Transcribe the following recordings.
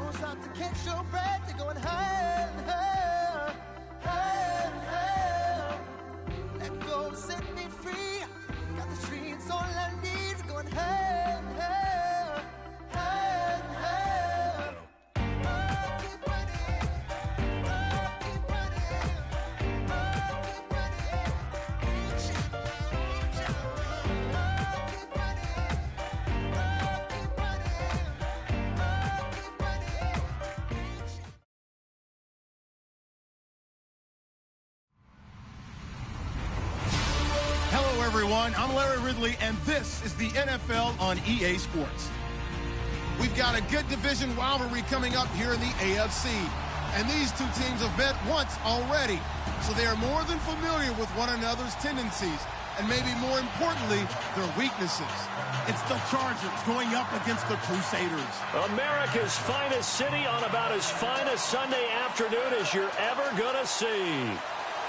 goes out to catch your breath. They're going higher and higher, higher and higher. Let go, set me free. Got the streets, all I need. We're going higher and higher, higher and higher. Oh, keep running. Oh, keep running. Oh, keep running. Reach out, reach out. Oh, keep running. Oh, keep running. Oh, keep running. Reach out. Hello, everyone. I'm Larry Ridley, and this is the NFL on EA Sports. We've got a good division rivalry coming up here in the AFC, and these two teams have met once already, so they are more than familiar with one another's tendencies, and maybe more importantly, their weaknesses. It's the Chargers going up against the Crusaders. America's finest city on about as fine a Sunday afternoon as you're ever gonna see.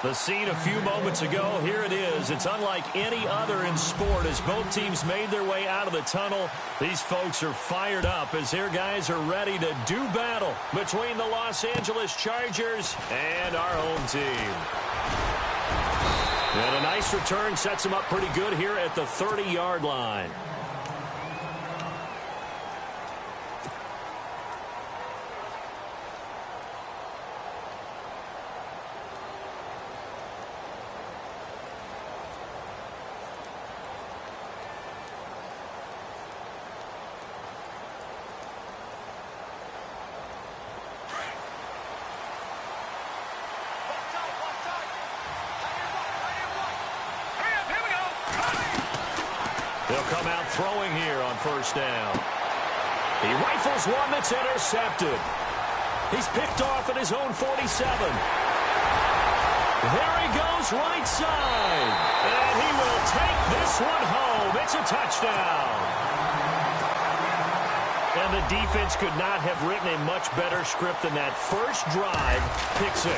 The scene a few moments ago, here it is. It's unlike any other in sport as both teams made their way out of the tunnel. These folks are fired up as their guys are ready to do battle between the Los Angeles Chargers and our home team. And a nice return sets them up pretty good here at the 30-yard line. They'll come out throwing here on first down. He rifles one that's intercepted. He's picked off at his own 47. There he goes right side. And he will take this one home. It's a touchdown. And the defense could not have written a much better script than that first drive, pick six.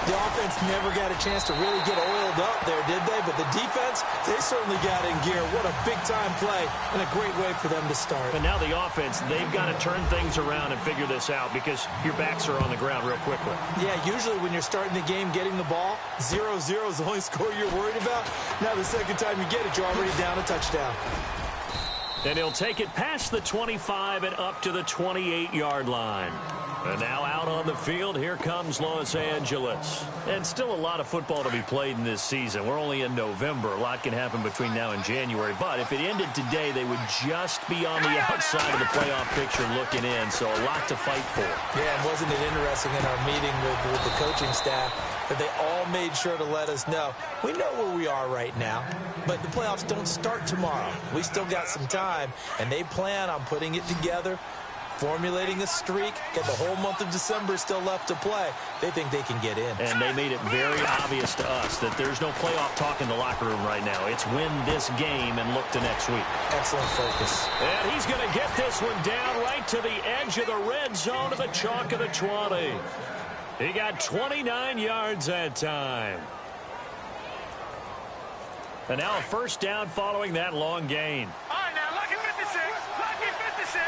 The offense never got a chance to really get oiled up there, did they? But the defense, they certainly got in gear. What a big-time play and a great way for them to start. But now the offense, they've got to turn things around and figure this out because your backs are on the ground real quickly. Yeah, usually when you're starting the game getting the ball, 0-0 is the only score you're worried about. Now the second time you get it, you're already down a touchdown. And he'll take it past the 25 and up to the 28-yard line. And now out on the field, here comes Los Angeles. And still a lot of football to be played in this season. We're only in November. A lot can happen between now and January. But if it ended today, they would just be on the outside of the playoff picture looking in. So a lot to fight for. Yeah, and wasn't it interesting in our meeting with the coaching staff that they all made sure to let us know, we know where we are right now, but the playoffs don't start tomorrow. We still got some time, and they plan on putting it together, formulating a streak, get the whole month of December still left to play. They think they can get in. And they made it very obvious to us that there's no playoff talk in the locker room right now. It's win this game and look to next week. Excellent focus. And he's going to get this one down right to the edge of the red zone of the chalk of the 20. He got 29 yards that time. And now a first down following that long gain. All right, now, lucky 56. Lucky 56.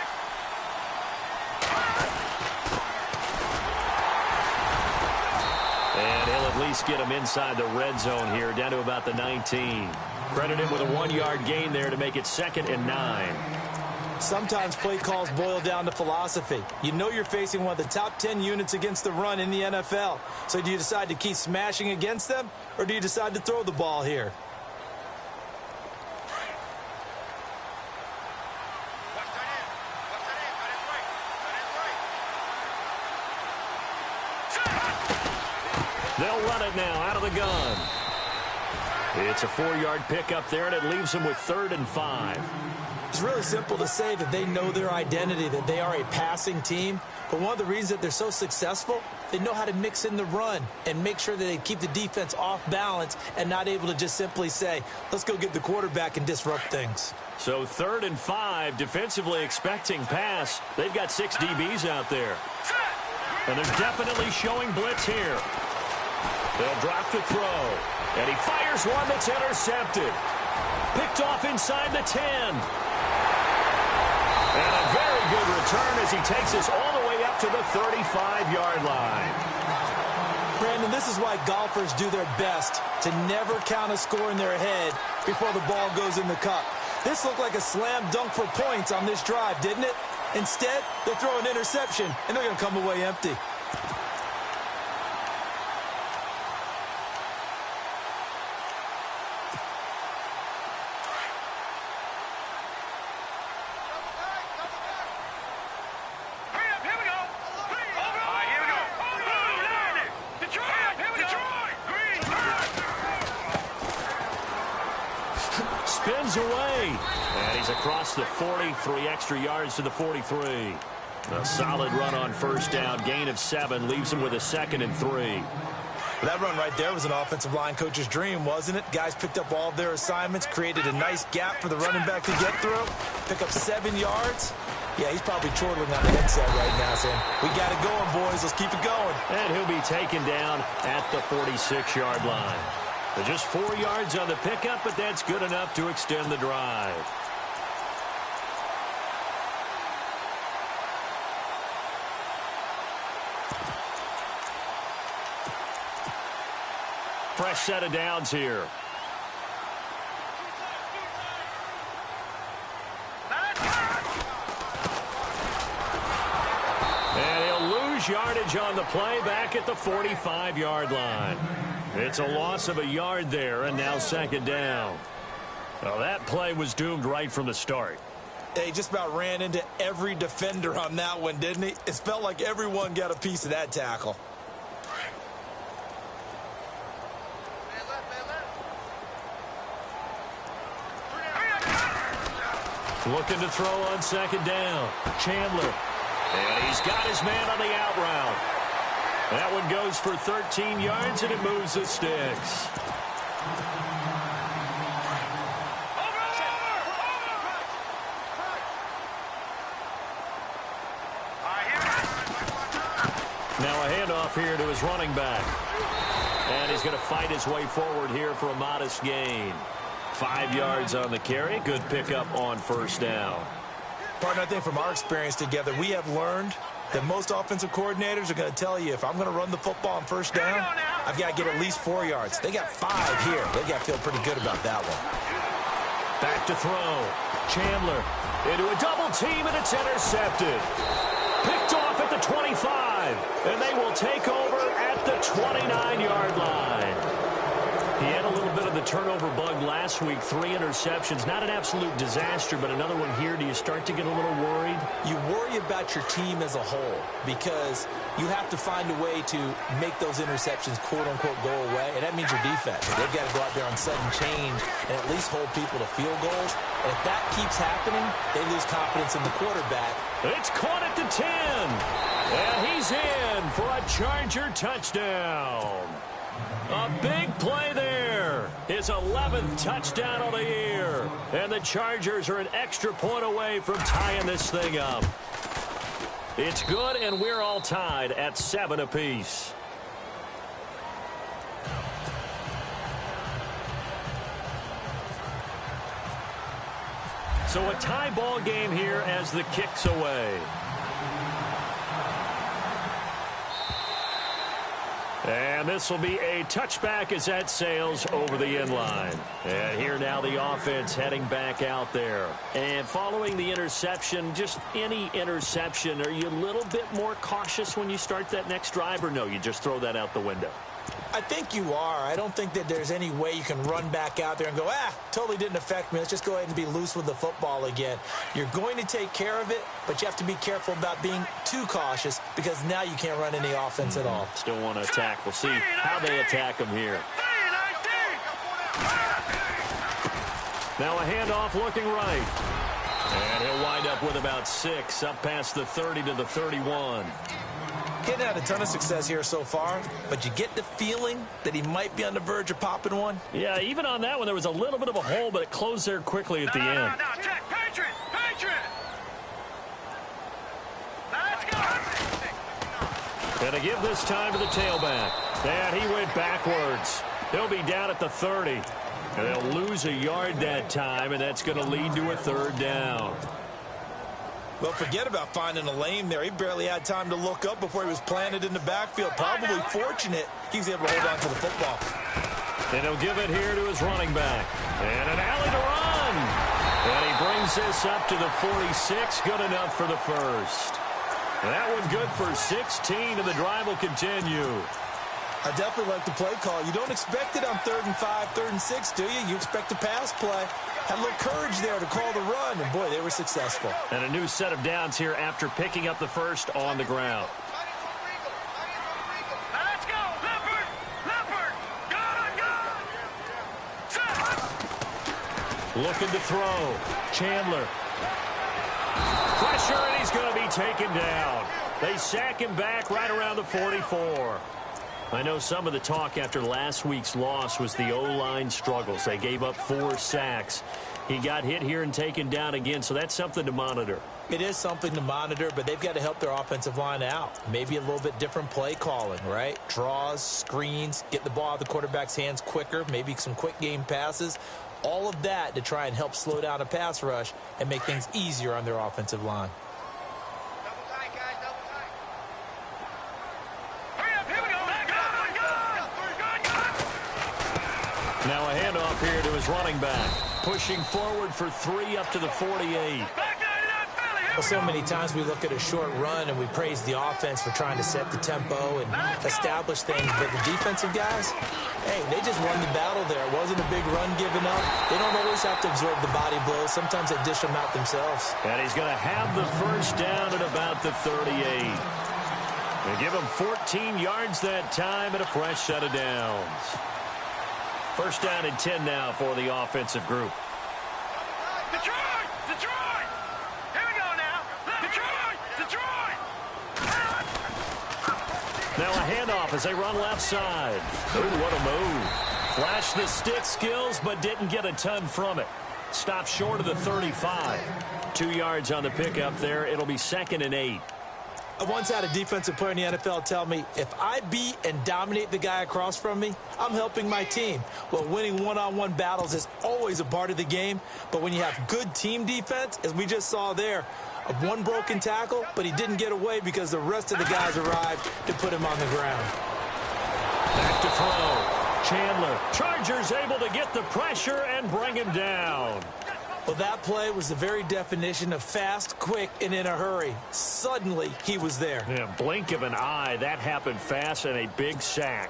And he'll at least get him inside the red zone here, down to about the 19. Credit him with a 1-yard gain there to make it 2nd and 9. Sometimes play calls boil down to philosophy. You know you're facing one of the top 10 units against the run in the NFL. So do you decide to keep smashing against them, or do you decide to throw the ball here? They'll run it now out of the gun. It's a 4-yard pickup there, and it leaves them with 3rd and 5. It's really simple to say that they know their identity, that they are a passing team. But one of the reasons that they're so successful, they know how to mix in the run and make sure that they keep the defense off balance and not able to just simply say, let's go get the quarterback and disrupt things. So 3rd and 5, defensively expecting pass. They've got 6 DBs out there. And they're definitely showing blitz here. They'll drop the throw. And he fires one that's intercepted. Picked off inside the 10. And a very good return as he takes us all the way up up to the 35-yard line. Brandon, this is why golfers do their best to never count a score in their head before the ball goes in the cup. This looked like a slam dunk for points on this drive, didn't it? Instead, they'll throw an interception, and they're going to come away empty. Spins away, and he's across the 40, 3 extra yards to the 43. A solid run on first down, gain of 7, leaves him with a 2nd and 3. That run right there was an offensive line coach's dream, wasn't it? Guys picked up all of their assignments, created a nice gap for the running back to get through, pick up 7 yards. Yeah, he's probably chortling on the headset right now saying, we got it going, boys. Let's keep it going. And he'll be taken down at the 46-yard line. Just 4 yards on the pickup, but that's good enough to extend the drive. Fresh set of downs here. And he'll lose yardage on the play back at the 45-yard line. It's a loss of a yard there, and now 2nd down. Well, that play was doomed right from the start. He just about ran into every defender on that one, didn't he? It felt like everyone got a piece of that tackle. Looking to throw on 2nd down. Chandler. And he's got his man on the out route. That one goes for 13 yards, and it moves the sticks. Now a handoff here to his running back. And he's going to fight his way forward here for a modest gain. 5 yards on the carry. Good pickup on first down. Partner, I think from our experience together, we have learned that most offensive coordinators are going to tell you, if I'm going to run the football on first down, I've got to get at least 4 yards. They got 5 here. They got to feel pretty good about that one. Back to throw. Chandler into a double team, and it's intercepted. Picked off at the 25, and they will take over at the 29-yard line. He had a little bit of the turnover bug last week, 3 interceptions. Not an absolute disaster, but another one here. Do you start to get a little worried? You worry about your team as a whole because you have to find a way to make those interceptions, quote-unquote, go away, and that means your defense. They've got to go out there on sudden change and at least hold people to field goals. And if that keeps happening, they lose confidence in the quarterback. It's caught at the 10, and he's in for a Charger touchdown. A big play there. His 11th touchdown of the year. And the Chargers are an extra point away from tying this thing up. It's good, and we're all tied at 7 apiece. So a tie ball game here as the kick's away. And this will be a touchback as that sails over the end line. And here now the offense heading back out there. And following the interception, just any interception, are you a little bit more cautious when you start that next drive, or no, you just throw that out the window? I think you are. I don't think that there's any way you can run back out there and go, totally didn't affect me. Let's just go ahead and be loose with the football again. You're going to take care of it, but you have to be careful about being too cautious because now you can't run any offense at all. Still want to attack. We'll see how they attack him here. Now a handoff looking right. And he'll wind up with about 6, up past the 30 to the 31. He had a ton of success here so far, but you get the feeling that he might be on the verge of popping one. Yeah, even on that one, there was a little bit of a hole, but it closed there quickly at the end. No, check. Patriot! Let's go! And to give this time to the tailback. And he went backwards. He'll be down at the 30. And they'll lose a yard that time, and that's going to lead to a 3rd down. Well, forget about finding a lane there. He barely had time to look up before he was planted in the backfield. Probably fortunate he was able to hold on to the football. And he'll give it here to his running back. And an alley to run. And he brings this up to the 46. Good enough for the first. And that one good for 16, and the drive will continue. I definitely like the play call. You don't expect it on 3rd and 5, 3rd and 6, do you? You expect a pass play. Had a little courage there to call the run, and boy, they were successful. And a new set of downs here after picking up the first on the ground. Let's go, Leopard! Leopard! Go! Looking to throw. Chandler. Pressure, and he's going to be taken down. They sack him back right around the 44. I know some of the talk after last week's loss was the O-line struggles. They gave up 4 sacks. He got hit here and taken down again, so that's something to monitor. It is something to monitor, but they've got to help their offensive line out. Maybe a little bit different play calling, right? Draws, screens, get the ball out of the quarterback's hands quicker, maybe some quick game passes. All of that to try and help slow down a pass rush and make things easier on their offensive line. Now a handoff here to his running back. Pushing forward for 3 up to the 48. Well, so many times we look at a short run and we praise the offense for trying to set the tempo and establish things. But the defensive guys, hey, they just won the battle there. It wasn't a big run given up. They don't always have to absorb the body blows. Sometimes they dish them out themselves. And he's going to have the first down at about the 38. They give him 14 yards that time and a fresh set of downs. First down and 10 now for the offensive group. Detroit! Detroit! Here we go now! Detroit! Detroit! Now a handoff as they run left side. Ooh, what a move. Flashed the stick skills, but didn't get a ton from it. Stopped short of the 35. 2 yards on the pickup there. It'll be 2nd and 8. I once had a defensive player in the NFL tell me, if I beat and dominate the guy across from me, I'm helping my team. Well, winning one-on-one battles is always a part of the game, but when you have good team defense, as we just saw there, one broken tackle, but he didn't get away because the rest of the guys arrived to put him on the ground. Back to throw. Chandler. Chargers able to get the pressure and bring him down. Well, that play was the very definition of fast, quick, and in a hurry. Suddenly, he was there. Yeah, blink of an eye. That happened fast and a big sack.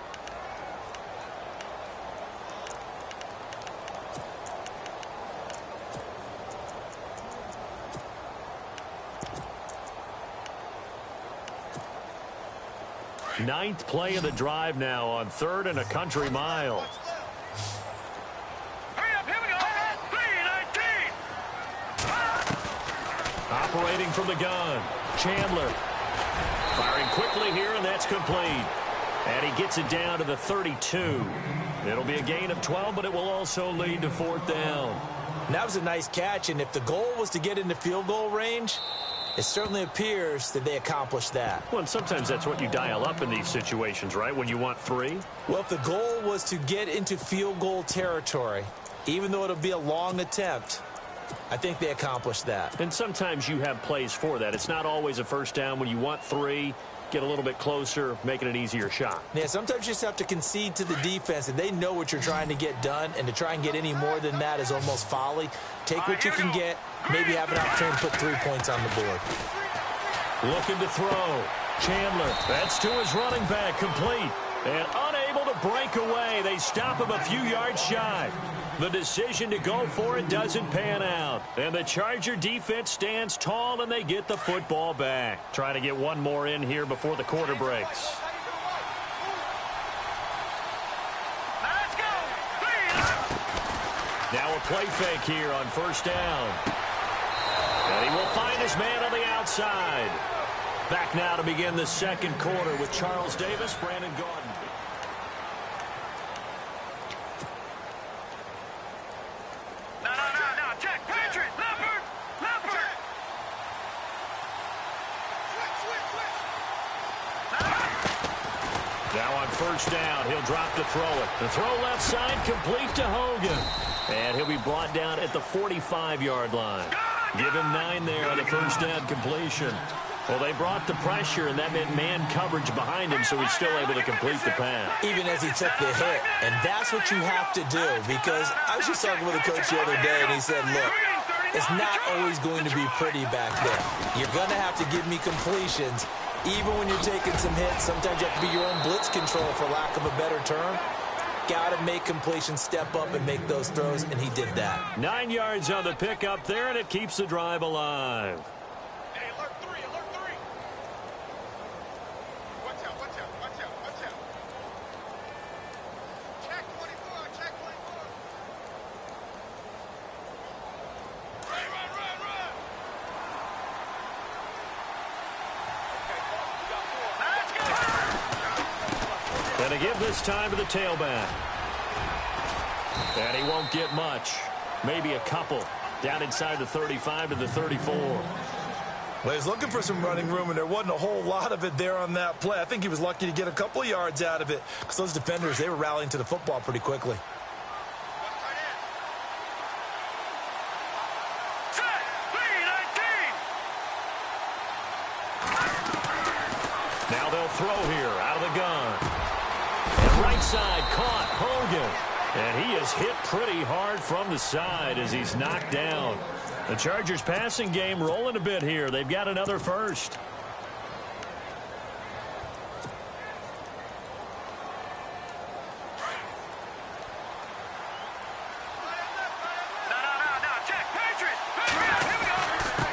Ninth play of the drive now on 3rd and a country mile. Operating from the gun. Chandler. Firing quickly here, and that's complete. And he gets it down to the 32. It'll be a gain of 12, but it will also lead to 4th down. And that was a nice catch, and if the goal was to get into field goal range, it certainly appears that they accomplished that. Well, and sometimes that's what you dial up in these situations, right, when you want 3? Well, if the goal was to get into field goal territory, even though it'll be a long attempt, I think they accomplished that. And sometimes you have plays for that. It's not always a first down. When you want 3, get a little bit closer, make it an easier shot. Yeah, sometimes you just have to concede to the defense, and they know what you're trying to get done, and to try and get any more than that is almost folly. Take what you can get, maybe have an opportunity to put 3 points on the board. Looking to throw. Chandler. That's to his running back. Complete. And unable to break away. They stop him a few yards shy. The decision to go for it doesn't pan out. And the Charger defense stands tall, and they get the football back. Trying to get one more in here before the quarter breaks. Let's go! Now a play fake here on first down. And he will find his man on the outside. Back now to begin the second quarter with Charles Davis, Brandon Gordon. No, check, Patriot, Leopard! Now on first down, he'll drop to throw it. The throw left side complete to Hogan. And he'll be brought down at the 45-yard line. Give him 9 there on the first down completion. Well, they brought the pressure, and that meant man coverage behind him, so he's still able to complete the pass. Even as he took the hit, and that's what you have to do, because I was just talking with a coach the other day, and he said, look, it's not always going to be pretty back there. You're going to have to give me completions, even when you're taking some hits. Sometimes you have to be your own blitz control, for lack of a better term. Got to make completions, step up, and make those throws, and he did that. 9 yards on the pickup there, and it keeps the drive alive. Hey, alert 3, alert 3. Watch out, watch out, watch out, watch out. Check 24, check 24. Run, run, run, run. Okay, let's go. Gonna give this time to the tailback. And he won't get much. Maybe a couple. Down inside the 35 to the 34. Well, he's looking for some running room, and there wasn't a whole lot of it there on that play. I think he was lucky to get a couple of yards out of it, because those defenders, they were rallying to the football pretty quickly. Set, 3-19. Now they'll throw here out of the gun. And right side caught Hogan. And he is hit pretty hard from the side as he's knocked down. The Chargers passing game rolling a bit here. They've got another first. No, check, Patriot. Patriot, here we go.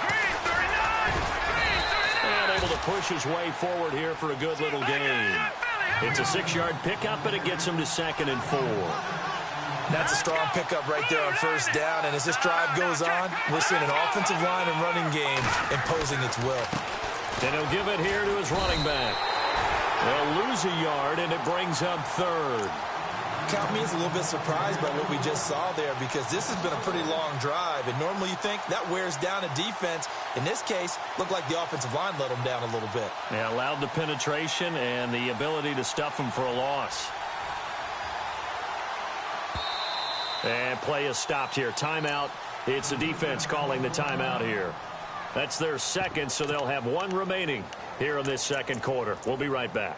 Green, 39. Green, 39. And able to push his way forward here for a good little gain. It's a 6-yard pickup, and it gets him to 2nd and 4. That's a strong pickup right there on first down, and as this drive goes on, we're seeing an offensive line and running game imposing its will. Then he'll give it here to his running back. They'll lose a yard, and it brings up 3rd. Count me as a little bit surprised by what we just saw there, because this has been a pretty long drive, and normally you think that wears down a defense. In this case, looked like the offensive line let them down a little bit. They allowed the penetration and the ability to stuff them for a loss. And play is stopped here. Timeout. It's the defense calling the timeout here. That's their second, so they'll have 1 remaining here in this second quarter. We'll be right back.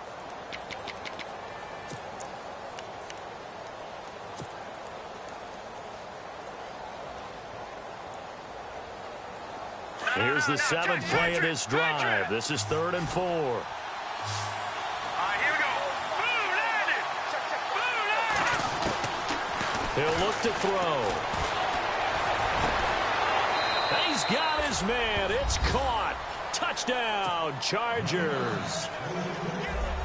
Here's the 7th play of this drive. This is 3rd and 4. All right, here we go. Boom, landed. Boom, landed. He'll look to throw. He's got his man. It's caught. Touchdown, Chargers.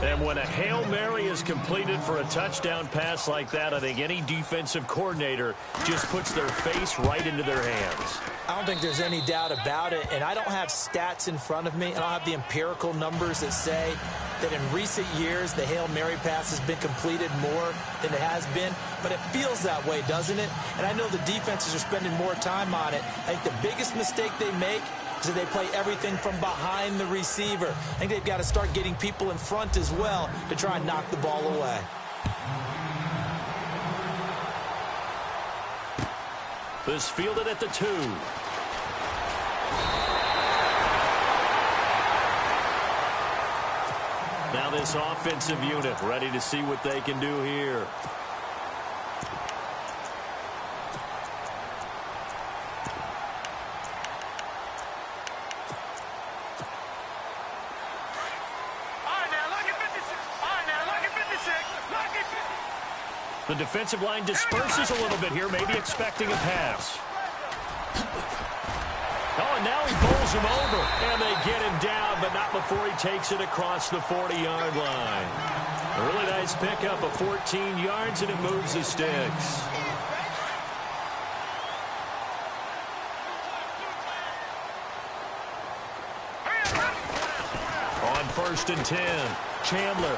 And when a Hail Mary is completed for a touchdown pass like that, I think any defensive coordinator just puts their face right into their hands. I don't think there's any doubt about it, and I don't have stats in front of me. I don't have the empirical numbers that say that in recent years the Hail Mary pass has been completed more than it has been, but it feels that way, doesn't it? And I know the defenses are spending more time on it. I think the biggest mistake they make is that they play everything from behind the receiver. I think they've got to start getting people in front as well to try and knock the ball away. This fielded at the 2. Now this offensive unit ready to see what they can do here. The defensive line disperses a little bit here, maybe expecting a pass. Oh, and now he bowls him over, and they get him down, but not before he takes it across the 40-yard line. A really nice pickup of 14 yards, and it moves the sticks. On 1st and 10, Chandler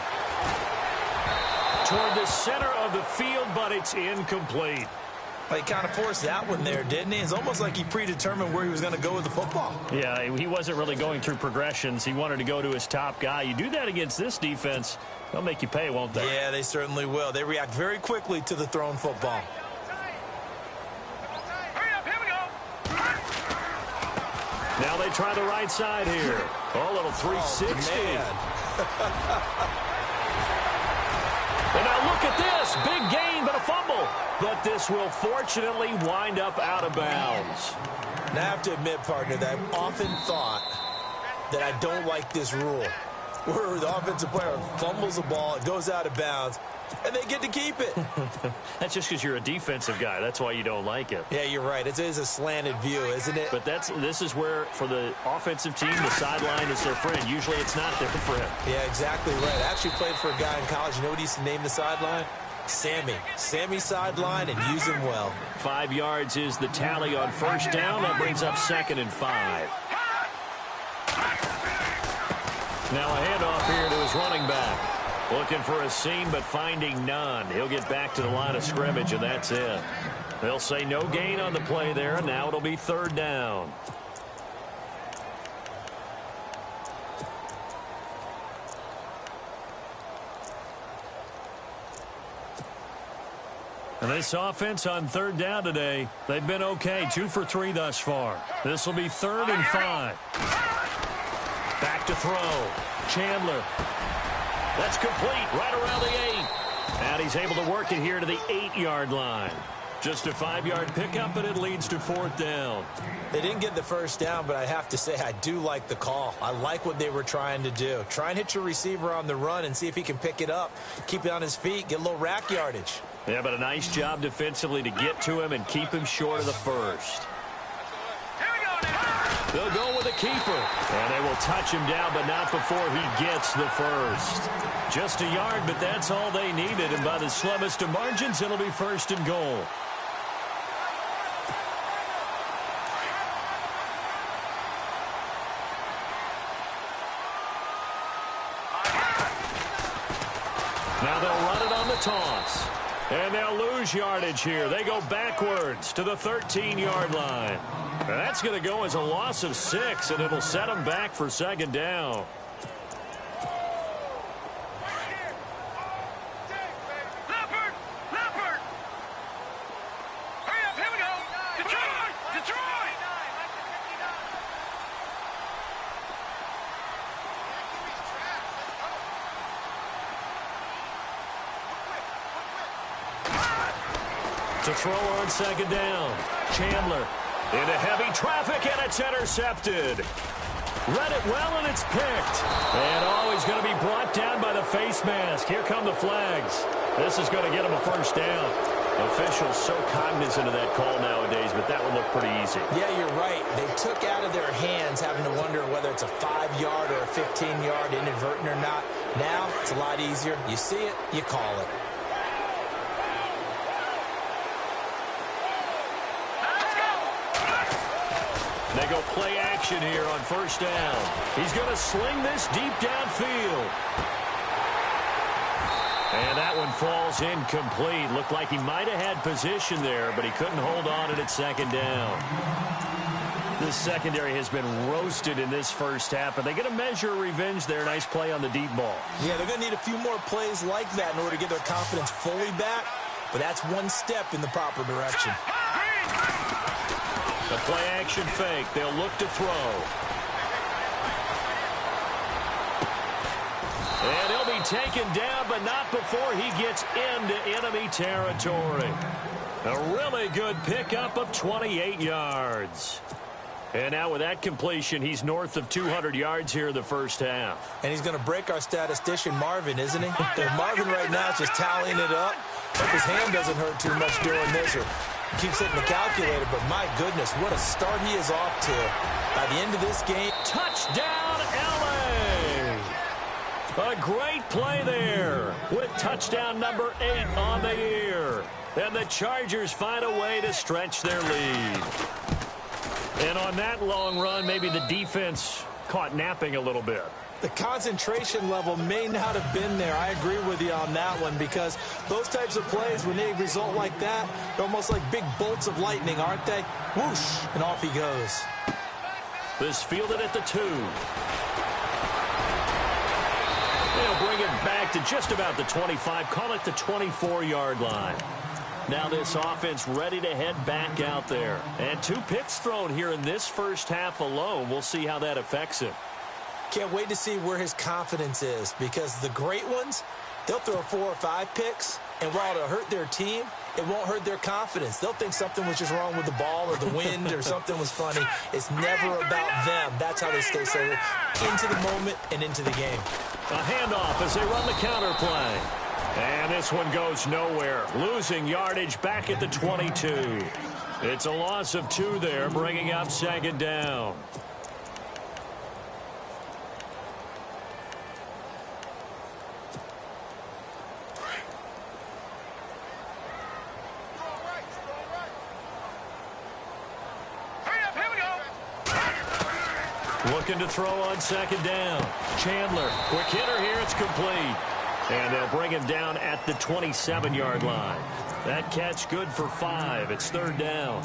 toward the center of the field, but it's incomplete. Well, he kind of forced that one there, didn't he? It's almost like he predetermined where he was going to go with the football. Yeah, he wasn't really going through progressions. He wanted to go to his top guy. You do that against this defense, they'll make you pay, won't they? Yeah, they certainly will. They react very quickly to the thrown football. Hurry up, here we go. to try the right side here. Oh, a little 360. And now look at this. Big gain, but a fumble. But this will fortunately wind up out of bounds. Now, I have to admit, partner, that I've often thought that I don't like this rule, where the offensive player fumbles the ball, it goes out of bounds, and they get to keep it. That's just because you're a defensive guy. That's why you don't like it. Yeah, you're right. It is a slanted view, isn't it? But this is where, for the offensive team, the sideline is their friend. Usually it's not their friend. Yeah, exactly right. I actually played for a guy in college. You know what he used to name the sideline? Sammy. Sammy sideline, and use him well. 5 yards is the tally on first down. That brings up 2nd and 5. Now a handoff here to his running back. Looking for a seam, but finding none. He'll get back to the line of scrimmage, and that's it. They'll say no gain on the play there, and now it'll be 3rd down. And this offense on 3rd down today, they've been okay. 2 for 3 thus far. This will be 3rd and 5. Back to throw. Chandler. That's complete right around the 8. And he's able to work it here to the 8-yard line. Just a 5-yard pickup, and it leads to 4th down. They didn't get the first down, but I have to say I do like the call. I like what they were trying to do. Try and hit your receiver on the run and see if he can pick it up. Keep it on his feet, get a little rack yardage. Yeah, but a nice job defensively to get to him and keep him short of the first. They'll go with a keeper. And they will touch him down, but not before he gets the first. Just a yard, but that's all they needed. And by the slimmest of margins, it'll be 1st and goal. Now they'll run it on the toss. And they'll lose yardage here. They go backwards to the 13-yard line. And that's going to go as a loss of 6, and it'll set them back for 2nd down. Leopard! Hurry up, here we go! Detroit! To throw on 2nd down. Chandler into heavy traffic, and it's intercepted. Read it well, and it's picked. And he's going to be brought down by the face mask. Here come the flags. This is going to get him a 1st down. Officials so cognizant of that call nowadays, but that would look pretty easy. Yeah, you're right. They took out of their hands having to wonder whether it's a 5-yard or a 15-yard inadvertent or not. Now, it's a lot easier. You see it, you call it. They go play action here on 1st down. He's going to sling this deep downfield. And that one falls incomplete. Looked like he might have had position there, but he couldn't hold on at 2nd down. This secondary has been roasted in this first half, but they get a measure of revenge there. Nice play on the deep ball. Yeah, they're going to need a few more plays like that in order to get their confidence fully back, but that's one step in the proper direction. The play action fake. They'll look to throw. And he'll be taken down, but not before he gets into enemy territory. A really good pickup of 28 yards. And now with that completion, he's north of 200 yards here in the first half. And he's going to break our statistician, Marvin, isn't he? Marvin right now is just tallying it up. Hope his hand doesn't hurt too much doing this, or keeps hitting the calculator, but my goodness, what a start he is off to. By the end of this game, touchdown, L.A. A great play there with touchdown number 8 on the year. And the Chargers find a way to stretch their lead. And on that long run, maybe the defense caught napping a little bit. The concentration level may not have been there. I agree with you on that one, because those types of plays, when they result like that, they're almost like big bolts of lightning, aren't they? Whoosh, and off he goes. This fielded at the 2. They'll bring it back to just about the 25, call it the 24-yard line. Now this offense ready to head back out there. And 2 picks thrown here in this first half alone. We'll see how that affects him. Can't wait to see where his confidence is, because the great ones, they'll throw 4 or 5 picks, and while it'll hurt their team, it won't hurt their confidence. They'll think something was just wrong with the ball or the wind or something was funny. It's never about them. That's how they stay so into the moment and into the game. A handoff as they run the counter play. And this one goes nowhere. Losing yardage back at the 22. It's a loss of 2 there, bringing up 2nd down. Looking to throw on 2nd down. Chandler, quick hitter here, it's complete. And they'll bring him down at the 27-yard line. That catch good for 5. It's 3rd down.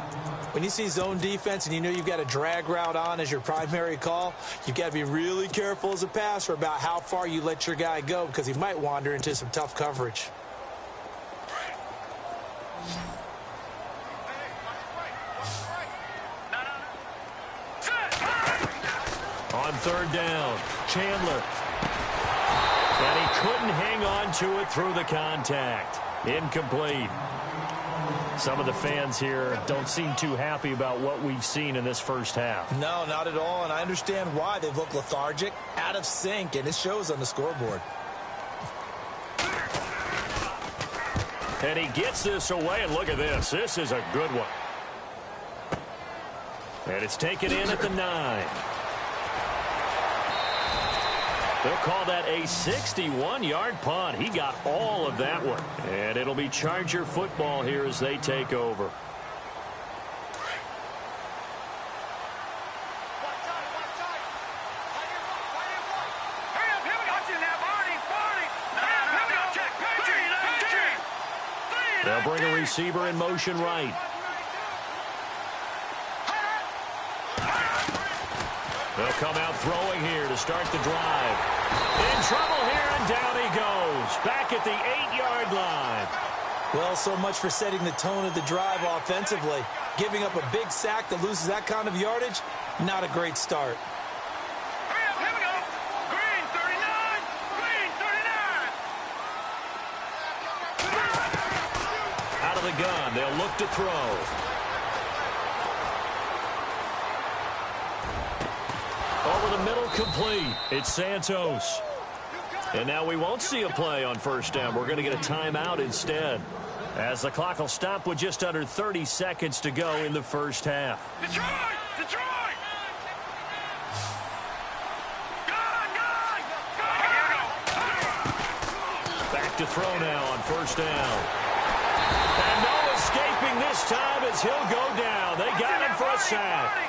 When you see zone defense and you know you've got a drag route on as your primary call, you've got to be really careful as a passer about how far you let your guy go, because he might wander into some tough coverage. On 3rd down, Chandler. And he couldn't hang on to it through the contact. Incomplete. Some of the fans here don't seem too happy about what we've seen in this first half. No, not at all, and I understand why. They look lethargic, out of sync, and it shows on the scoreboard. And he gets this away, and look at this. This is a good one. And it's taken in at the 9. They'll call that a 61-yard punt. He got all of that one. And it'll be Charger football here as they take over. They'll bring a receiver in motion right. They'll come out throwing here to start the drive. In trouble here, and down he goes. Back at the 8-yard line. Well, so much for setting the tone of the drive offensively. Giving up a big sack that loses that kind of yardage, not a great start. Here we go. Green 39. Green 39. Out of the gun, they'll look to throw. Over the middle, complete. It's Santos. And now we won't see a play on 1st down. We're going to get a timeout instead, as the clock will stop with just under 30 seconds to go in the first half. Detroit! Detroit! Gun! Back to throw now on 1st down. And no escaping this time as he'll go down. They got him for a sack.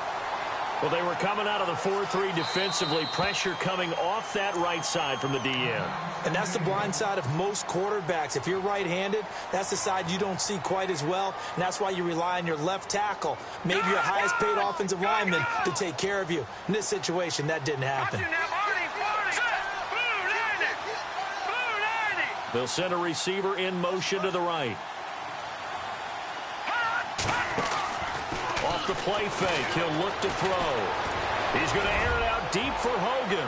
Well, they were coming out of the 4-3 defensively. Pressure coming off that right side from the DN. And that's the blind side of most quarterbacks. If you're right-handed, that's the side you don't see quite as well. And that's why you rely on your left tackle, maybe your highest-paid offensive lineman, to take care of you. In this situation, that didn't happen. They'll send a receiver in motion to the right. Off the play fake, he'll look to throw. He's going to air it out deep for Hogan.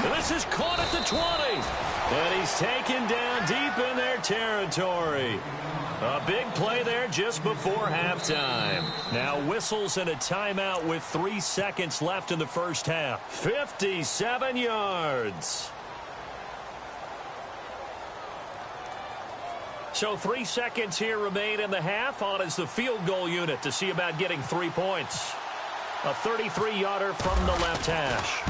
And this is caught at the 20. And he's taken down deep in their territory. A big play there just before halftime. Now whistles and a timeout with 3 seconds left in the first half. 57 yards. So 3 seconds here remain in the half. On is the field goal unit to see about getting 3 points. A 33-yarder from the left hash.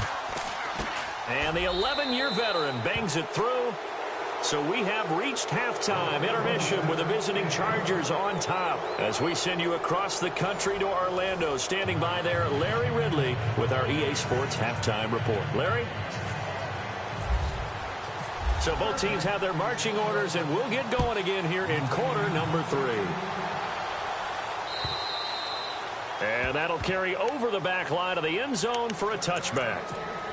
And the 11-year veteran bangs it through. So we have reached halftime intermission with the visiting Chargers on top. As we send you across the country to Orlando, standing by there, Larry Ridley with our EA Sports halftime report. Larry? So both teams have their marching orders, and we'll get going again here in quarter number 3. And that'll carry over the back line of the end zone for a touchback.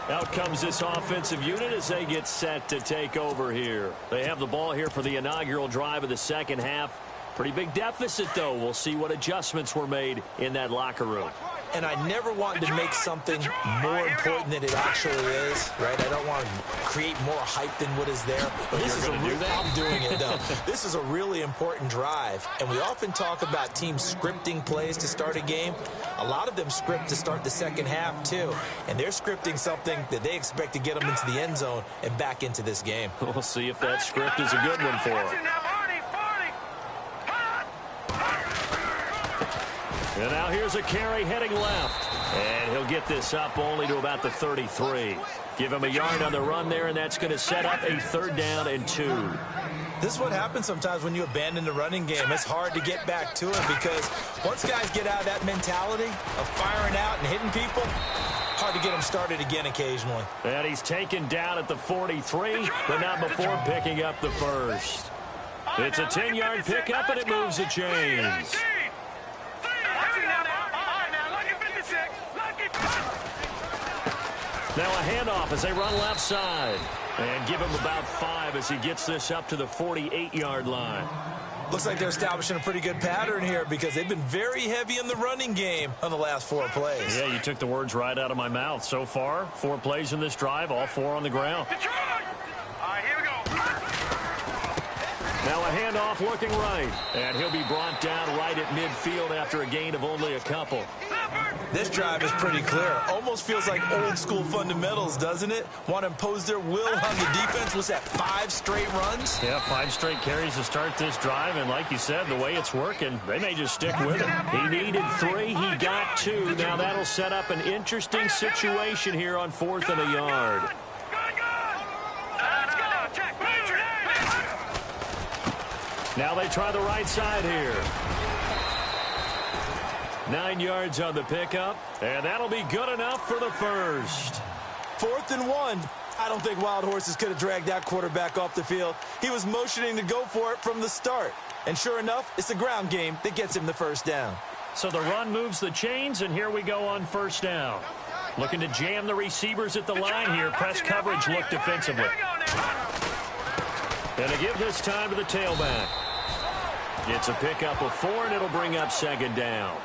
Out comes this offensive unit as they get set to take over here. They have the ball here for the inaugural drive of the second half. Pretty big deficit, though. We'll see what adjustments were made in that locker room. And I never want to make something more important than it actually is, right? I don't want to create more hype than what is there. But this is I'm doing it, though. This is a really important drive. And we often talk about teams scripting plays to start a game. A lot of them script to start the second half, too. And they're scripting something that they expect to get them into the end zone and back into this game. We'll see if that script is a good one for them. And now here's a carry heading left. And he'll get this up only to about the 33. Give him a yard on the run there, and that's going to set up a 3rd down and 2. This is what happens sometimes when you abandon the running game. It's hard to get back to it because once guys get out of that mentality of firing out and hitting people, hard to get them started again occasionally. And he's taken down at the 43, but not before picking up the first. It's a 10-yard pickup, and it moves the chains. Now a handoff as they run left side. And give him about 5 as he gets this up to the 48-yard line. Looks like they're establishing a pretty good pattern here because they've been very heavy in the running game on the last 4 plays. Yeah, you took the words right out of my mouth. So far, 4 plays in this drive, all 4 on the ground. All right, here we go. Now a handoff looking right. And he'll be brought down right at midfield after a gain of only a couple. This drive is pretty clear. Almost feels like old school fundamentals, doesn't it? Want to impose their will on the defense. Was that 5 straight runs? Yeah, 5 straight carries to start this drive. And like you said, the way it's working, they may just stick with it. He needed 3. He got 2. Now that'll set up an interesting situation here on 4th and a yard. Now they try the right side here. 9 yards on the pickup, and that'll be good enough for the first. 4th and 1. I don't think Wild Horses could have dragged that quarterback off the field. He was motioning to go for it from the start. And sure enough, it's the ground game that gets him the first down. So the run moves the chains, and here we go on 1st down. Looking to jam the receivers at the line here. Press coverage look defensively. And to give this time to the tailback. It's a pickup of 4, and it'll bring up 2nd down.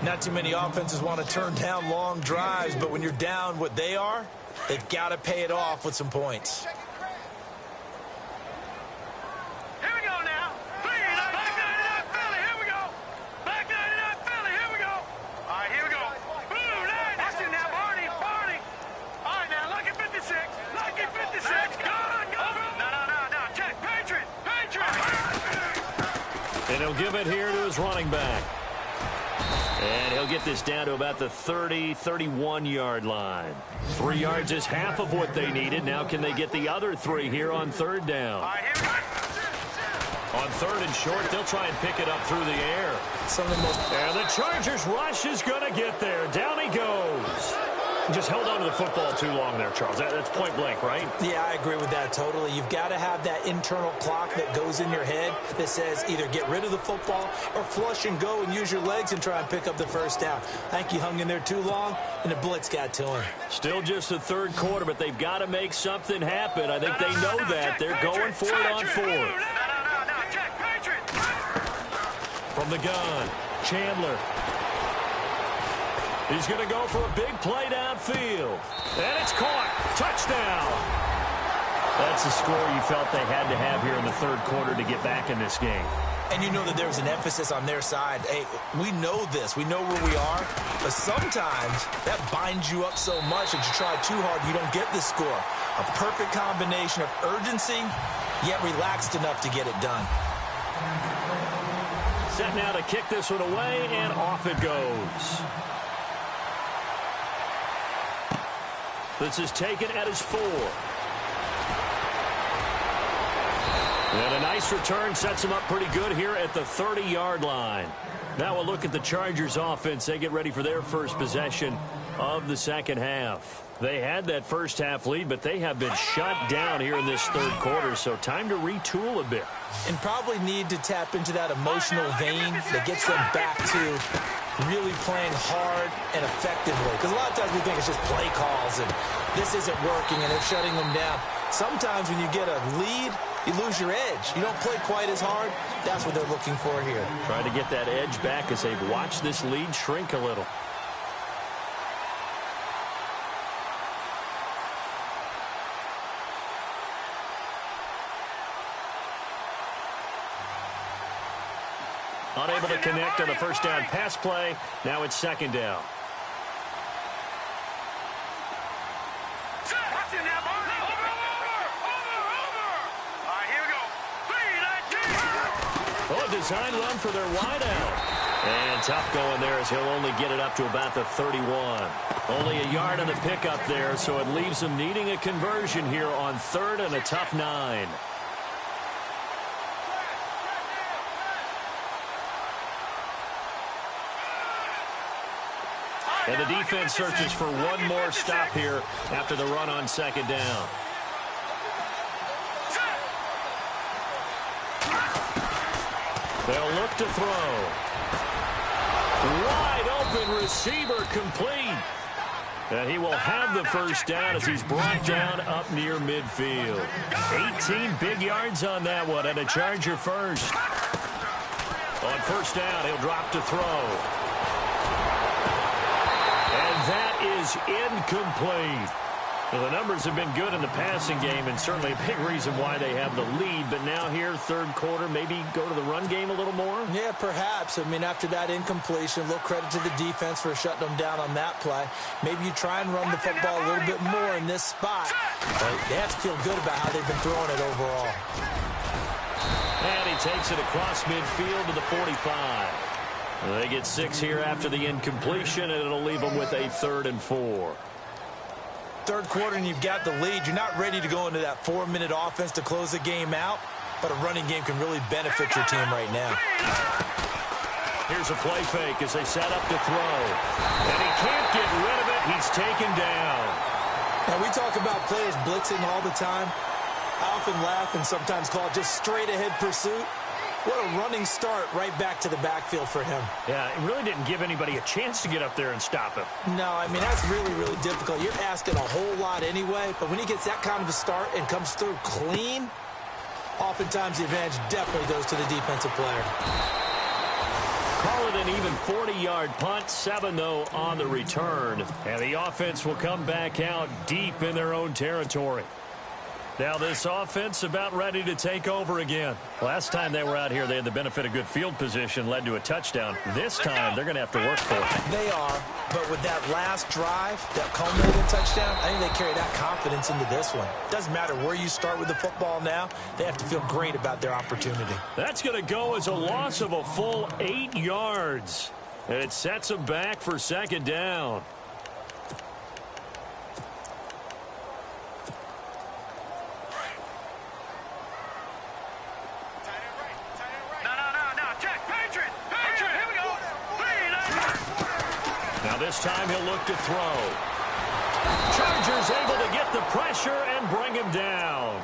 Not too many offenses want to turn down long drives, but when you're down what they are, they've got to pay it off with some points. Here we go now. Back 99 Philly, here we go. Back 99 Philly, here we go. All right, here we go. Boom, that's it now, Barney. All right, now, lucky 56. Lucky 56. Go. No. Check. Patriot. And he'll give it here to his running back. And he'll get this down to about the 31-yard line. 3 yards is half of what they needed. Now can they get the other 3 here on 3rd down? On 3rd and short, they'll try and pick it up through the air. And the Chargers rush is going to get there. Down he goes. Just held on to the football too long there, Charles. That's point blank, right? Yeah, I agree with that totally. You've got to have that internal clock that goes in your head that says either get rid of the football or flush and go and use your legs and try and pick up the first down. I think he hung in there too long, and the blitz got to him. Still just the 3rd quarter, but they've got to make something happen. I think they know that. They're going for it on 4th. From the gun, Chandler. He's going to go for a big play downfield. And it's caught. Touchdown. That's the score you felt they had to have here in the 3rd quarter to get back in this game. And you know that there was an emphasis on their side. Hey, we know this. We know where we are. But sometimes that binds you up so much that you try too hard, you don't get the score. A perfect combination of urgency, yet relaxed enough to get it done. Set now to kick this one away, and off it goes. This is taken at his 4. And a nice return sets him up pretty good here at the 30-yard line. Now we'll look at the Chargers offense. They get ready for their first possession of the second half. They had that first half lead, but they have been shut down here in this 3rd quarter, so time to retool a bit. And probably need to tap into that emotional vein that gets them back to really playing hard and effectively. Because a lot of times we think it's just play calls and this isn't working and they're shutting them down. Sometimes when you get a lead, you lose your edge. You don't play quite as hard. That's what they're looking for here. Trying to get that edge back as they've watched this lead shrink a little. Unable to connect on the first down pass play. Now it's second down. Oh, a design run for their wideout. And tough going there as he'll only get it up to about the 31. Only a yard on the pickup there, so it leaves them needing a conversion here on third and a tough 9. And the defense searches for one more stop here after the run on second down. They'll look to throw. Wide open receiver complete. And he will have the first down as he's brought down up near midfield. 18 big yards on that one, and a Charger first. On first down, he'll drop to throw. That is incomplete. Well, the numbers have been good in the passing game and certainly a big reason why they have the lead. But now here, third quarter, maybe go to the run game a little more? Yeah, perhaps. I mean, after that incompletion, a little credit to the defense for shutting them down on that play. Maybe you try and run the football a little bit more in this spot. But they have to feel good about how they've been throwing it overall. And he takes it across midfield to the 45. They get 6 here after the incompletion, and it'll leave them with a 3rd and 4. Third quarter, and you've got the lead. You're not ready to go into that 4-minute offense to close the game out, but a running game can really benefit your team right now. Here's a play fake as they set up to throw. And he can't get rid of it. He's taken down. Now, we talk about players blitzing all the time. I often laugh and sometimes call it just straight-ahead pursuit. What a running start right back to the backfield for him. Yeah, it really didn't give anybody a chance to get up there and stop him. No, I mean, that's really, really difficult. You're asking a whole lot anyway, but when he gets that kind of a start and comes through clean, oftentimes the advantage definitely goes to the defensive player. Call it an even 40-yard punt, 7 though on the return. And the offense will come back out deep in their own territory. Now this offense about ready to take over again. Last time they were out here, they had the benefit of good field position, led to a touchdown. This time, they're going to have to work for it. They are, but with that last drive, that culminating touchdown, I think they carry that confidence into this one. Doesn't matter where you start with the football now, they have to feel great about their opportunity. That's going to go as a loss of a full 8 yards. And it sets them back for second down. This time he'll look to throw. Chargers able to get the pressure and bring him down.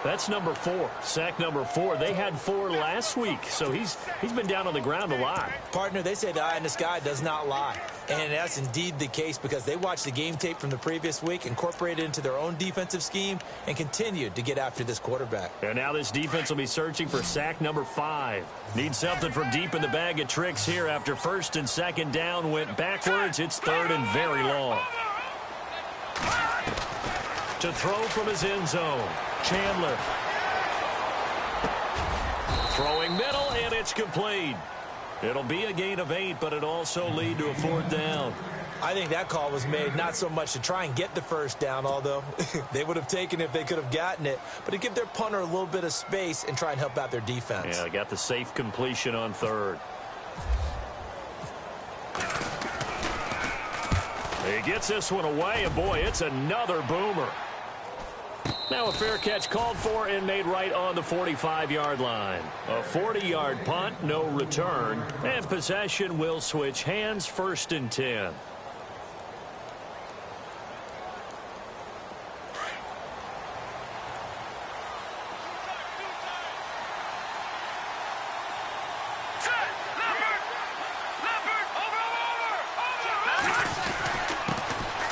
That's number 4. Sack number 4. They had 4 last week, so he's been down on the ground a lot. Partner, they say the eye in the sky does not lie. And that's indeed the case because they watched the game tape from the previous week, incorporated it into their own defensive scheme, and continued to get after this quarterback. And now this defense will be searching for sack number 5. Need something from deep in the bag of tricks here after first and second down went backwards. It's 3rd and very long. To throw from his end zone, Chandler. Throwing middle, and it's complete. It'll be a gain of 8, but it also lead to a 4th down. I think that call was made not so much to try and get the first down, although they would have taken it if they could have gotten it, but to give their punter a little bit of space and try and help out their defense. Yeah, got the safe completion on 3rd. He gets this one away, and boy, it's another boomer. Now a fair catch called for and made right on the 45-yard line. A 40-yard punt, no return, and possession will switch hands, 1st and 10.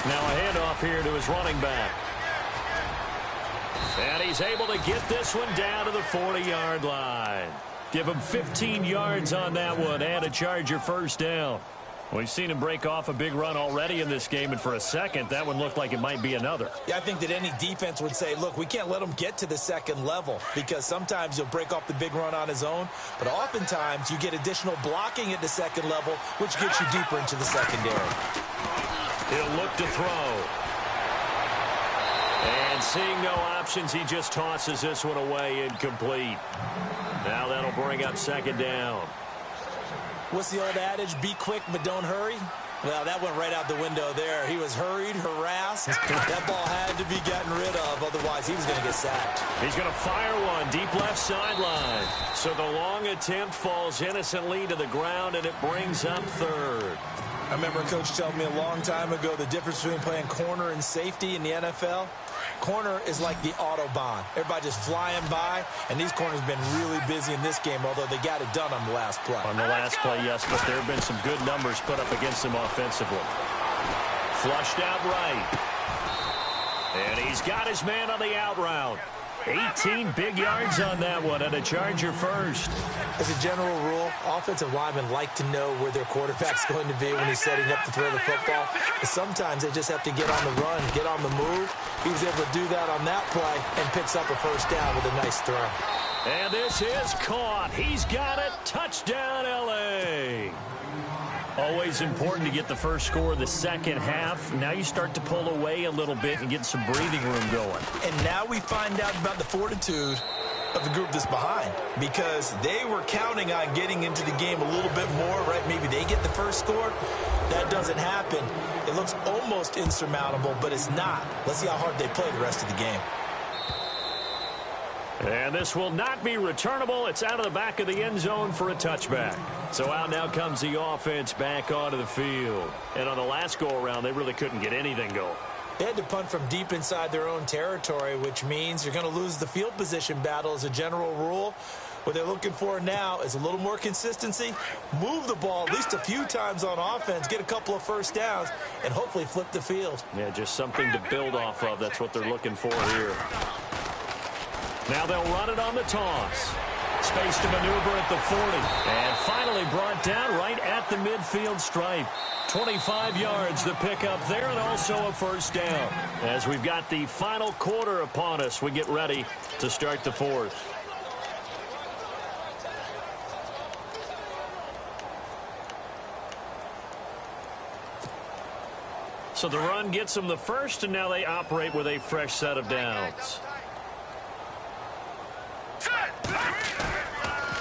Now a handoff here to his running back. And he's able to get this one down to the 40-yard line. Give him 15 yards on that one and a Charger first down. We've seen him break off a big run already in this game, and for a second, that one looked like it might be another. Yeah, I think that any defense would say, look, we can't let him get to the second level because sometimes he'll break off the big run on his own, but oftentimes you get additional blocking at the second level, which gets you deeper into the secondary. He'll look to throw. And seeing no options, he just tosses this one away incomplete. Now that'll bring up second down. What's the old adage? Be quick, but don't hurry. Well, that went right out the window there. He was hurried, harassed. That ball had to be gotten rid of. Otherwise, he was going to get sacked. He's going to fire one deep left sideline. So the long attempt falls innocently to the ground, and it brings up third. I remember a coach telling me a long time ago the difference between playing corner and safety in the NFL. Corner is like the Autobahn. Everybody just flying by, and these corners have been really busy in this game, although they got it done on the last play. On the last play, yes, but there have been some good numbers put up against him offensively. Flushed out right. And he's got his man on the out route. 18 big yards on that one, and a Charger first. As a general rule, offensive linemen like to know where their quarterback's going to be when he's setting up to throw the football. But sometimes they just have to get on the run, get on the move. He was able to do that on that play and picks up a first down with a nice throw. And this is caught. He's got it. Touchdown, L.A. Always important to get the first score of the second half. Now you start to pull away a little bit and get some breathing room going. And now we find out about the fortitude of the group that's behind, because they were counting on getting into the game a little bit more, right? Maybe they get the first score. That doesn't happen. It looks almost insurmountable, but it's not. Let's see how hard they play the rest of the game. And this will not be returnable. It's out of the back of the end zone for a touchback. So out now comes the offense back onto the field. And on the last go-around, they really couldn't get anything going. They had to punt from deep inside their own territory, which means you're going to lose the field position battle as a general rule. What they're looking for now is a little more consistency, move the ball at least a few times on offense, get a couple of first downs, and hopefully flip the field. Yeah, just something to build off of. That's what they're looking for here. Now they'll run it on the toss. Space to maneuver at the 40. And finally brought down right at the midfield stripe. 25 yards the pickup there, and also a first down. As we've got the final quarter upon us, we get ready to start the fourth. So the run gets them the first, and now they operate with a fresh set of downs.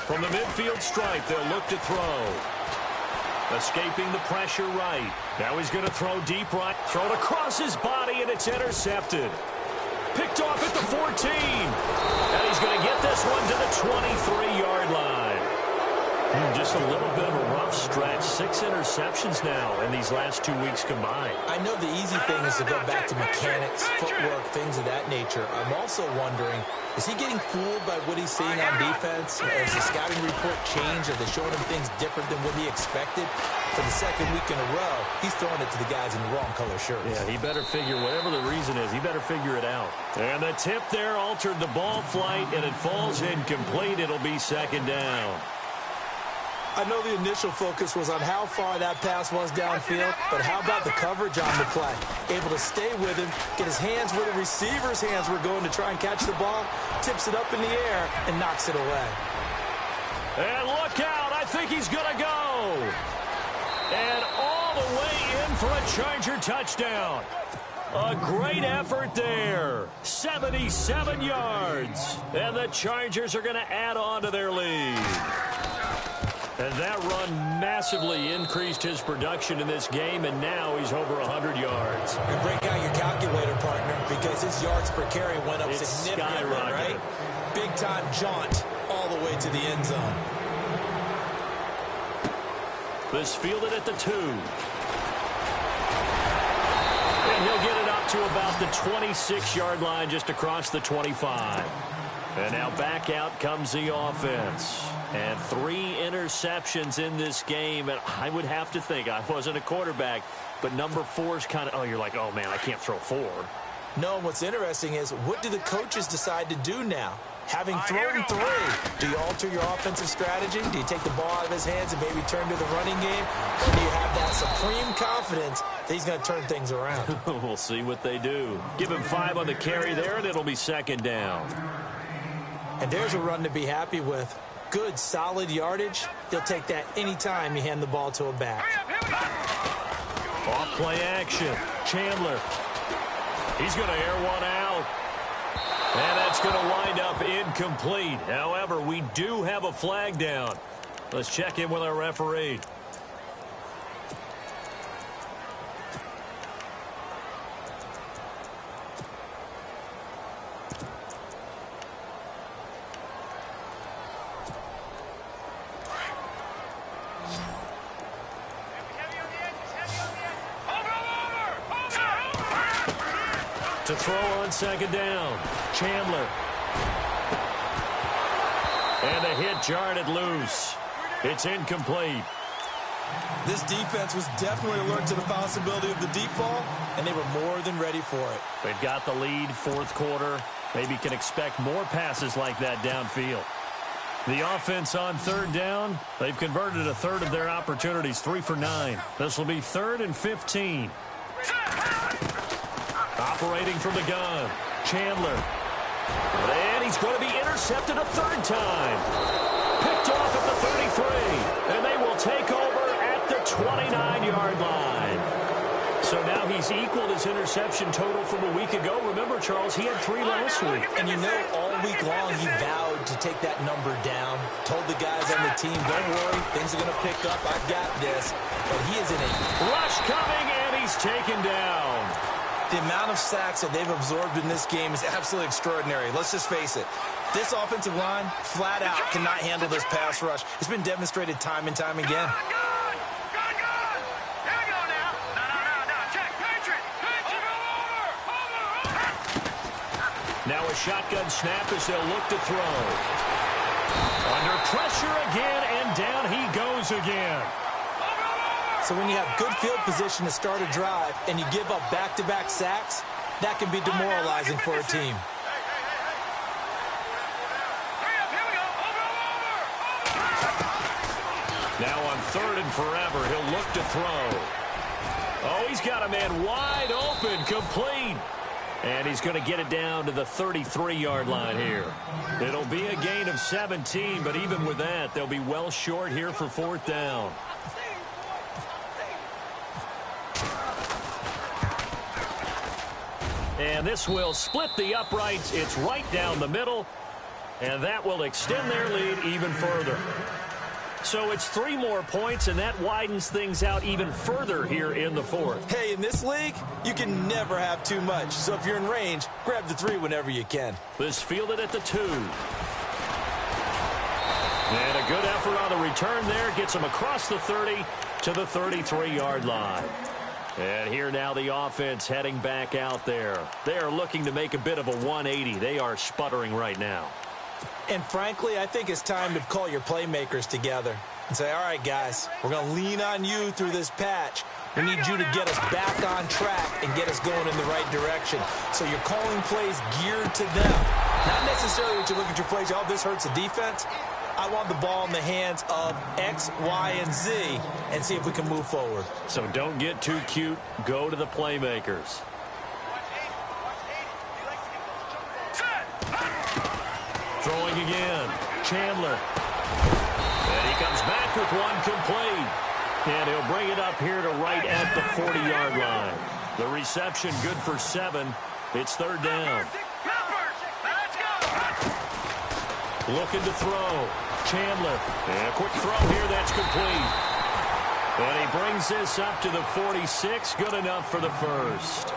From the midfield stripe, they'll look to throw. Escaping the pressure right. Now he's going to throw deep right. Thrown across his body, and it's intercepted. Picked off at the 14. And he's going to get this one to the 23-yard line. Just a little bit of a rough stretch. 6 interceptions now in these last 2 weeks combined. I know the easy thing is to go back to mechanics, footwork, things of that nature. I'm also wondering, is he getting fooled by what he's seeing on defense? Has the scouting report changed? Are they showing him things different than what he expected? For the second week in a row, he's throwing it to the guys in the wrong color shirts. Yeah, he better figure, whatever the reason is, he better figure it out. And the tip there altered the ball flight, and it falls incomplete. It'll be second down. I know the initial focus was on how far that pass was downfield, but how about the coverage on the play? Able to stay with him, get his hands where the receiver's hands were going to try and catch the ball, tips it up in the air, and knocks it away. And look out, I think he's going to go. And all the way in for a Charger touchdown. A great effort there. 77 yards. And the Chargers are going to add on to their lead. And that run massively increased his production in this game, and now he's over 100 yards. And break out your calculator, partner, because his yards per carry went up significantly, right? Big-time jaunt all the way to the end zone. This fielded at the 2. And he'll get it up to about the 26-yard line, just across the 25. And now back out comes the offense. And 3 interceptions in this game. And I would have to think, I wasn't a quarterback, but number 4 is kind of, oh, you're like, oh, man, I can't throw 4. No, what's interesting is, what do the coaches decide to do now? Having thrown 3, do you alter your offensive strategy? Do you take the ball out of his hands and maybe turn to the running game? Or do you have that supreme confidence that he's going to turn things around? We'll see what they do. Give him 5 on the carry there, and it'll be 2nd down. And there's a run to be happy with. Good, solid yardage. He'll take that anytime you hand the ball to a back. Off play action. Chandler. He's going to air one out. And that's going to wind up incomplete. However, we do have a flag down. Let's check in with our referee. To throw on 2nd down. Chandler. And a hit jarred it loose. It's incomplete. This defense was definitely alert to the possibility of the deep ball, and they were more than ready for it. They've got the lead, 4th quarter. Maybe can expect more passes like that downfield. The offense on 3rd down. They've converted a third of their opportunities, 3 for 9. This will be 3rd and 15. Operating from the gun. Chandler. And he's going to be intercepted a 3rd time. Picked off at the 33. And they will take over at the 29-yard line. So now he's equaled his interception total from a week ago. Remember, Charles, he had 3 last week. And you know, all week long he vowed to take that number down. Told the guys on the team, don't worry, things are going to pick up. I've got this. But he is in a rush coming, and he's taken down. The amount of sacks that they've absorbed in this game is absolutely extraordinary. Let's just face it. This offensive line, flat out, cannot handle this pass rush. It's been demonstrated time and time again. Good. Here we go now. No. Check. Patriot. Over. Now a shotgun snap as they'll look to throw. Under pressure again, and down he goes again. So when you have good field position to start a drive and you give up back-to-back sacks, that can be demoralizing for a team. Now on 3rd and forever, he'll look to throw. Oh, he's got a man wide open, complete. And he's going to get it down to the 33-yard line here. It'll be a gain of 17, but even with that, they'll be well short here for 4th down. And this will split the uprights. It's right down the middle. And that will extend their lead even further. So it's 3 more points, and that widens things out even further here in the 4th. Hey, in this league, you can never have too much. So if you're in range, grab the 3 whenever you can. This fielded at the 2. And a good effort on the return there. Gets him across the 30 to the 33-yard line. And here now the offense heading back out there. They are looking to make a bit of a 180. They are sputtering right now. And frankly, I think it's time to call your playmakers together and say, all right, guys, we're going to lean on you through this patch. We need you to get us back on track and get us going in the right direction. So you're calling plays geared to them. Not necessarily that you look at your plays, oh, this hurts the defense. I want the ball in the hands of X, Y, and Z and see if we can move forward. So don't get too cute. Go to the playmakers. Throwing again. Chandler. And he comes back with one complete. And he'll bring it up here to right at the 40-yard line. The reception good for 7. It's 3rd down. Looking to throw. Chandler. And a quick throw here. That's complete. And he brings this up to the 46. Good enough for the first.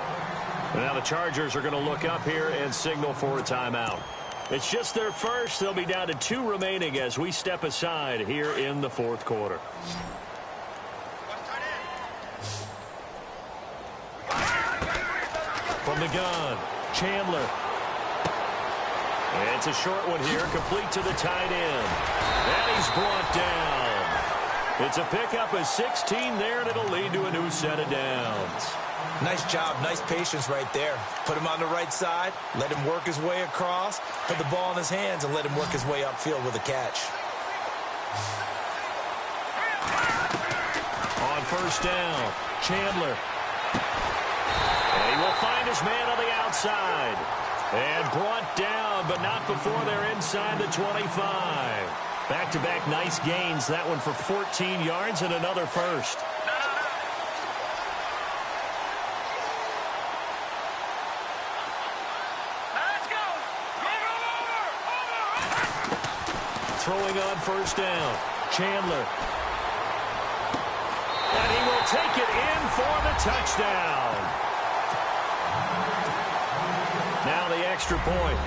Now the Chargers are going to look up here and signal for a timeout. It's just their first. They'll be down to 2 remaining as we step aside here in the 4th quarter. From the gun, Chandler. And it's a short one here, complete to the tight end. And he's brought down. It's a pickup of 16 there, and it'll lead to a new set of downs. Nice job, nice patience right there. Put him on the right side, let him work his way across, put the ball in his hands, and let him work his way upfield with a catch. On first down, Chandler. And he will find his man on the outside. And brought down, but not before they're inside the 25. Back-to-back nice gains. That one for 14 yards and another first. Let's go. Throwing on first down, Chandler. And he will take it in for the touchdown. Now the extra point.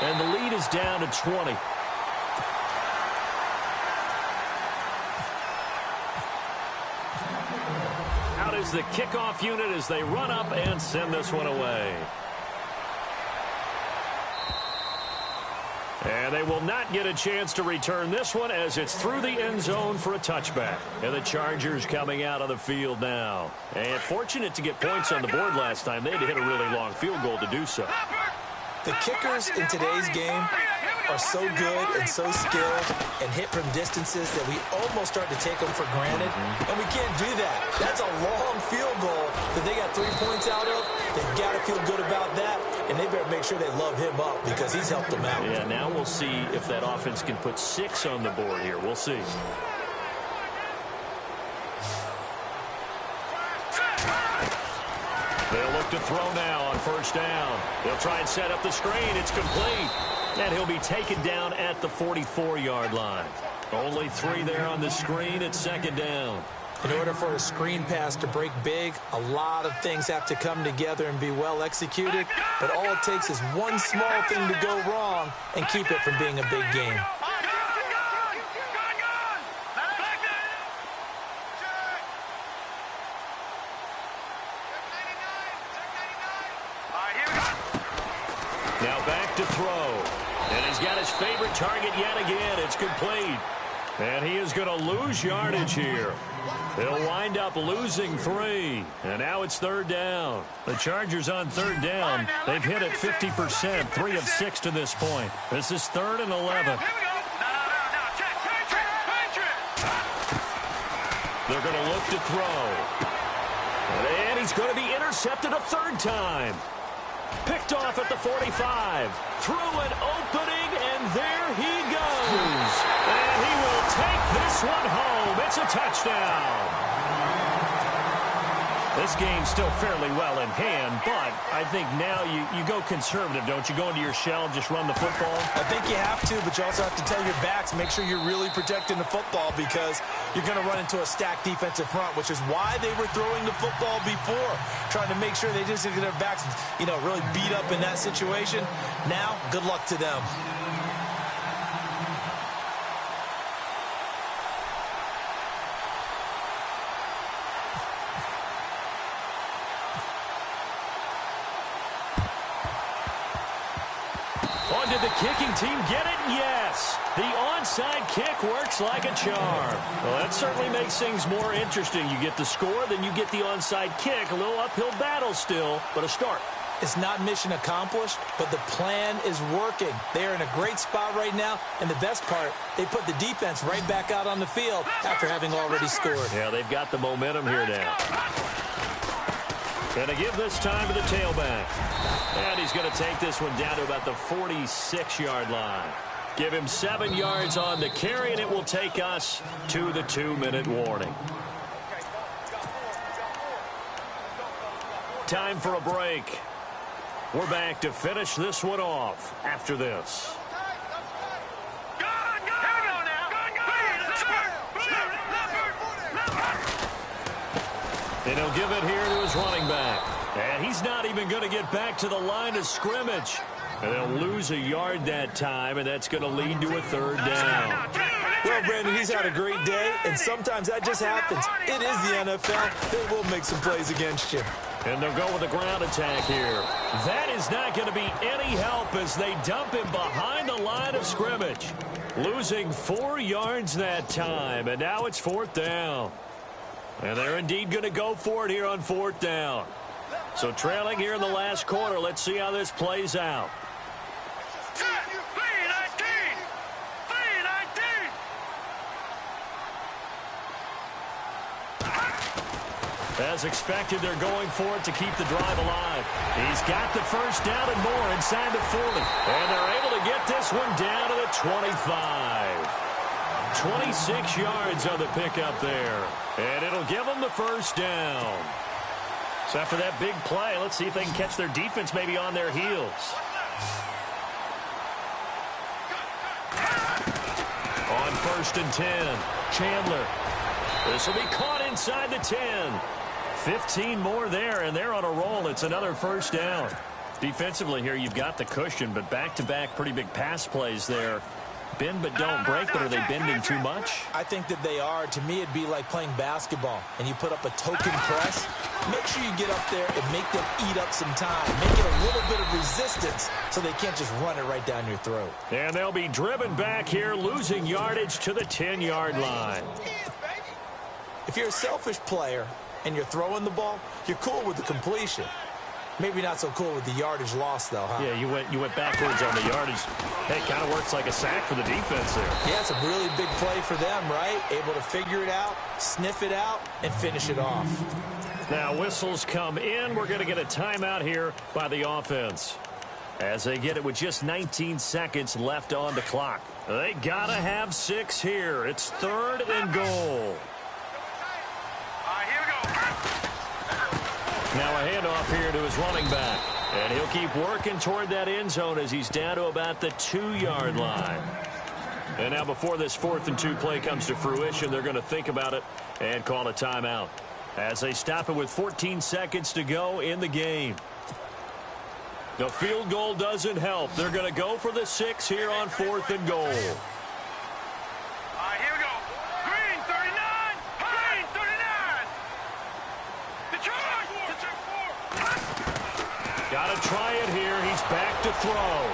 And the lead is down to 20. Out is the kickoff unit as they run up and send this one away. And they will not get a chance to return this one as it's through the end zone for a touchback. And the Chargers coming out of the field now. And fortunate to get points on the board last time. They had to hit a really long field goal to do so. The kickers in today's game are so good and so skilled and hit from distances that we almost start to take them for granted. And we can't do that. That's a long field goal that they got 3 points out of. They've got to feel good about that, and they better make sure they love him up because he's helped them out. Yeah, now we'll see if that offense can put 6 on the board here. We'll see. They'll look to throw now on first down. They'll try and set up the screen. It's complete. And he'll be taken down at the 44-yard line. Only 3 there on the screen at second down. In order for a screen pass to break big, a lot of things have to come together and be well executed. But all it takes is one small thing to go wrong and keep it from being a big game. Now back to throw. And he's got his favorite target yet again. It's complete. And he is going to lose yardage here. They'll wind up losing 3. And now it's third down. The Chargers on third down. They've hit it 50%, 3 of 6 to this point. This is 3rd and 11. They're going to look to throw. And he's going to be intercepted a 3rd time. Picked off at the 45. Through an opening, and there he goes. And he will take this one home. It's a touchdown. This game's still fairly well in hand, but I think now you go conservative, don't you? Go into your shell and just run the football? I think you have to, but you also have to tell your backs, make sure you're really protecting the football because you're going to run into a stacked defensive front, which is why they were throwing the football before, trying to make sure they just get their backs, really beat up in that situation. Now, good luck to them. Did the kicking team get it? Yes. The onside kick works like a charm. Well, that certainly makes things more interesting. You get the score, then you get the onside kick. A little uphill battle still, but a start. It's not mission accomplished, but the plan is working. They are in a great spot right now, and the best part, they put the defense right back out on the field after having already scored. Yeah, they've got the momentum here now. And to give this time to the tailback. And he's going to take this one down to about the 46-yard line. Give him 7 yards on the carry, and it will take us to the 2-minute warning. Time for a break. We're back to finish this one off after this. And he'll give it here to his running back. And he's not even going to get back to the line of scrimmage. And they'll lose a yard that time, and that's going to lead to a 3rd down. Well, Brandon, he's had a great day, and sometimes that just happens. It is the NFL. They will make some plays against you. And they'll go with a ground attack here. That is not going to be any help as they dump him behind the line of scrimmage. Losing 4 yards that time, and now it's 4th down. And they're indeed going to go for it here on 4th down. So trailing here in the last quarter, let's see how this plays out. As expected, they're going for it to keep the drive alive. He's got the first down and more inside the 40. And they're able to get this one down to the 25. 26 yards on the pickup there. And it'll give them the first down. So after that big play, let's see if they can catch their defense maybe on their heels. On 1st and 10, Chandler. This will be caught inside the 10. 15 more there, and they're on a roll. It's another first down. Defensively here, you've got the cushion, but back-to-back pretty big pass plays there. Bend but don't break, but are they bending too much? I think that they are. To me, it'd be like playing basketball, and you put up a token press. Make sure you get up there and make them eat up some time. Make it a little bit of resistance so they can't just run it right down your throat. And they'll be driven back here, losing yardage to the 10-yard line. If you're a selfish player and you're throwing the ball, you're cool with the completion. Maybe not so cool with the yardage loss, though, huh? Yeah, you went backwards on the yardage. Hey, it kind of works like a sack for the defense there. Yeah, it's a really big play for them, right? Able to figure it out, sniff it out, and finish it off. Now whistles come in. We're going to get a timeout here by the offense. As they get it with just 19 seconds left on the clock. They got to have 6 here. It's 3rd and goal. Now a handoff here to his running back. And he'll keep working toward that end zone as he's down to about the 2-yard line. And now before this 4th and 2 play comes to fruition, they're going to think about it and call a timeout. As they stop it with 14 seconds to go in the game. The field goal doesn't help. They're going to go for the 6 here on 4th and goal. Got to try it here. He's back to throw.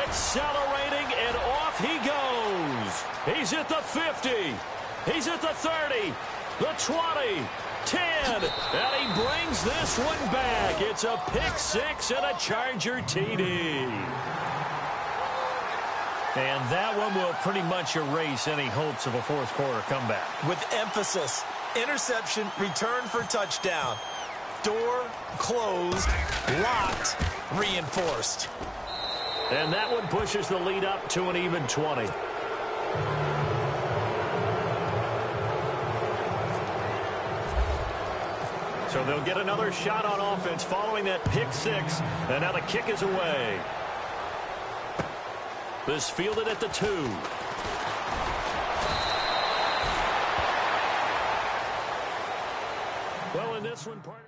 Accelerating, and off he goes. He's at the 50. He's at the 30, the 20, 10, and he brings this one back. It's a pick-6 and a Charger TD. And that one will pretty much erase any hopes of a 4th quarter comeback. With emphasis, interception, return for touchdown. Door closed, locked, reinforced. And that one pushes the lead up to an even 20. So they'll get another shot on offense following that pick-6. And now the kick is away. This fielded at the 2. Well, in this one, part